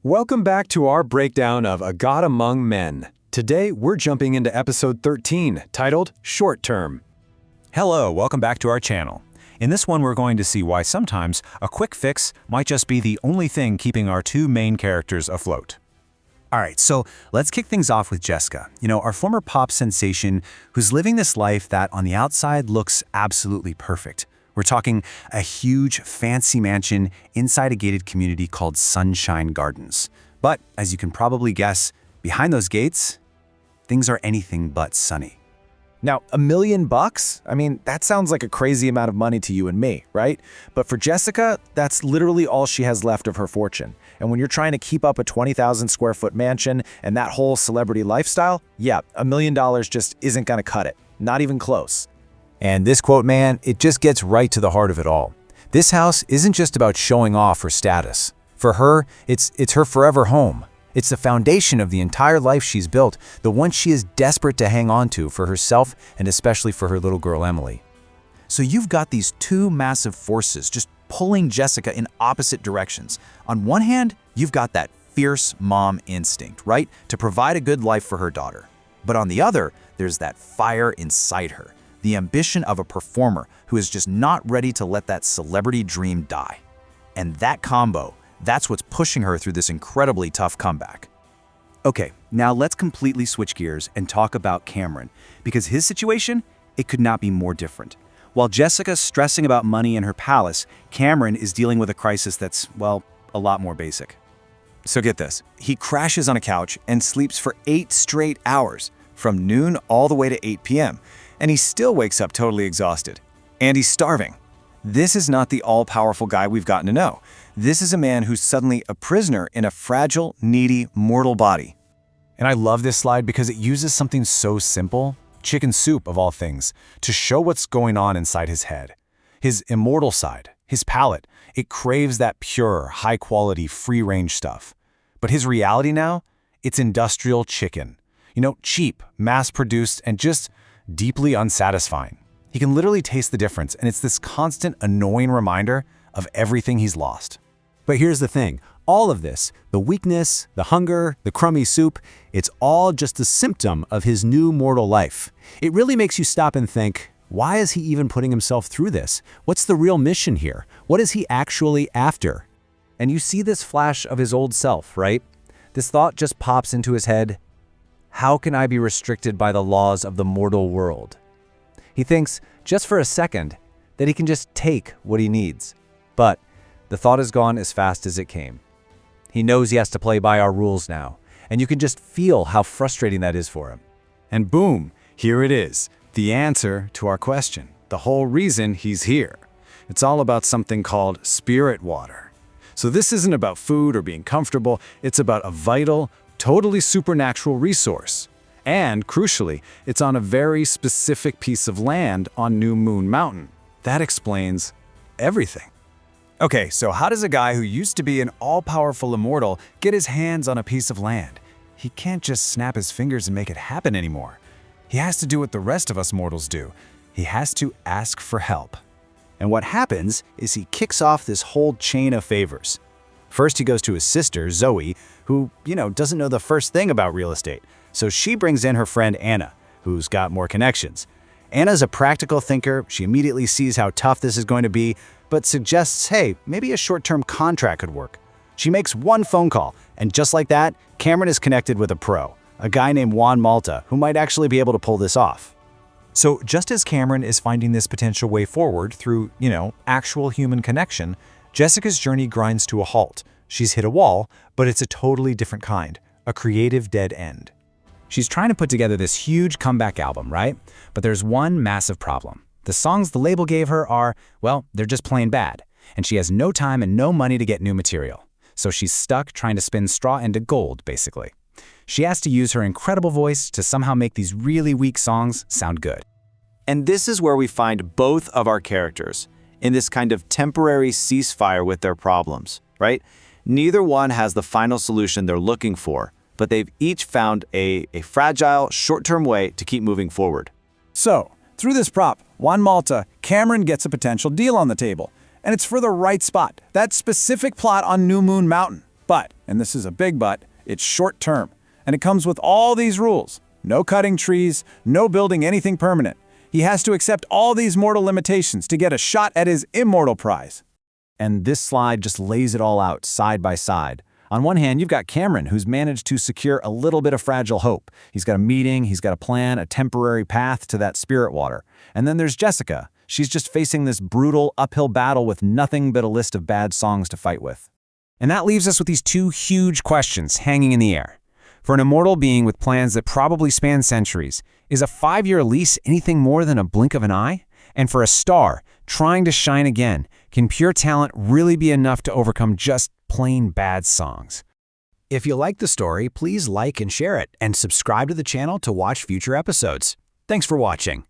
Welcome back to our breakdown of A God Among Men. Today, we're jumping into episode 13, titled Short Term. Hello, welcome back to our channel. In this one, we're going to see why sometimes a quick fix might just be the only thing keeping our two main characters afloat. All right, so let's kick things off with Jessica, our former pop sensation who's living this life that on the outside looks absolutely perfect. We're talking a huge, fancy mansion inside a gated community called Sunshine Gardens. But, as you can probably guess, behind those gates, things are anything but sunny. Now, $1 million? I mean, that sounds like a crazy amount of money to you and me, right? But for Jessica, that's literally all she has left of her fortune. And when you're trying to keep up a 20,000 square foot mansion and that whole celebrity lifestyle, yeah, $1 million just isn't gonna cut it. Not even close. And this quote, man, it just gets right to the heart of it all. This house isn't just about showing off her status. For her, it's her forever home. It's the foundation of the entire life she's built, the one she is desperate to hang on to for herself and especially for her little girl, Emily. So you've got these two massive forces just pulling Jessica in opposite directions. On one hand, you've got that fierce mom instinct, right? To provide a good life for her daughter. But on the other, there's that fire inside her. The ambition of a performer who is just not ready to let that celebrity dream die. And that combo, that's what's pushing her through this incredibly tough comeback. Okay, now let's completely switch gears and talk about Cameron, because his situation, it could not be more different. While Jessica's stressing about money in her palace, Cameron is dealing with a crisis that's, well, a lot more basic. So get this, he crashes on a couch and sleeps for 8 straight hours, from noon all the way to 8 p.m., and he still wakes up totally exhausted. And he's starving. This is not the all-powerful guy we've gotten to know. This is a man who's suddenly a prisoner in a fragile, needy, mortal body. And I love this slide because it uses something so simple, chicken soup of all things, to show what's going on inside his head. His immortal side, his palate, it craves that pure, high-quality, free-range stuff. But his reality now, it's industrial chicken. Cheap, mass-produced, and just deeply unsatisfying. He can literally taste the difference, and it's this constant, annoying reminder of everything he's lost. But here's the thing, all of this, the weakness, the hunger, the crummy soup, it's all just a symptom of his new mortal life. It really makes you stop and think, why is he even putting himself through this? What's the real mission here? What is he actually after? And you see this flash of his old self, right? This thought just pops into his head. How can I be restricted by the laws of the mortal world? He thinks, just for a second, that he can just take what he needs. But the thought is gone as fast as it came. He knows he has to play by our rules now, and you can just feel how frustrating that is for him. And boom, here it is, the answer to our question, the whole reason he's here. It's all about something called spirit water. So this isn't about food or being comfortable, it's about a vital, totally supernatural resource. And, crucially, it's on a very specific piece of land on New Moon Mountain. That explains everything. Okay, so how does a guy who used to be an all-powerful immortal get his hands on a piece of land? He can't just snap his fingers and make it happen anymore. He has to do what the rest of us mortals do. He has to ask for help. And what happens is he kicks off this whole chain of favors. First, he goes to his sister, Zoe, who, doesn't know the first thing about real estate. So she brings in her friend Anna, who's got more connections. Anna's a practical thinker. She immediately sees how tough this is going to be, but suggests, hey, maybe a short-term contract could work. She makes one phone call, and just like that, Cameron is connected with a pro, a guy named Juan Malta, who might actually be able to pull this off. So just as Cameron is finding this potential way forward through, actual human connection, Jessica's journey grinds to a halt. She's hit a wall, but it's a totally different kind, a creative dead end. She's trying to put together this huge comeback album, right? But there's one massive problem. The songs the label gave her are, well, they're just plain bad, and she has no time and no money to get new material. So she's stuck trying to spin straw into gold, basically. She has to use her incredible voice to somehow make these really weak songs sound good. And this is where we find both of our characters in this kind of temporary ceasefire with their problems, right? Neither one has the final solution they're looking for, but they've each found a fragile, short-term way to keep moving forward. So, through this prop, Juan Malta, Cameron gets a potential deal on the table. And it's for the right spot, that specific plot on New Moon Mountain. But, and this is a big but, it's short term. And it comes with all these rules. No cutting trees, no building anything permanent. He has to accept all these mortal limitations to get a shot at his immortal prize. And this slide just lays it all out side by side. On one hand, you've got Cameron, who's managed to secure a little bit of fragile hope. He's got a meeting, he's got a plan, a temporary path to that spirit water. And then there's Jessica. She's just facing this brutal uphill battle with nothing but a list of bad songs to fight with. And that leaves us with these two huge questions hanging in the air. For an immortal being with plans that probably span centuries, is a 5-year lease anything more than a blink of an eye? And for a star trying to shine again, can pure talent really be enough to overcome just plain bad songs? If you like the story, please like and share it, and subscribe to the channel to watch future episodes. Thanks for watching.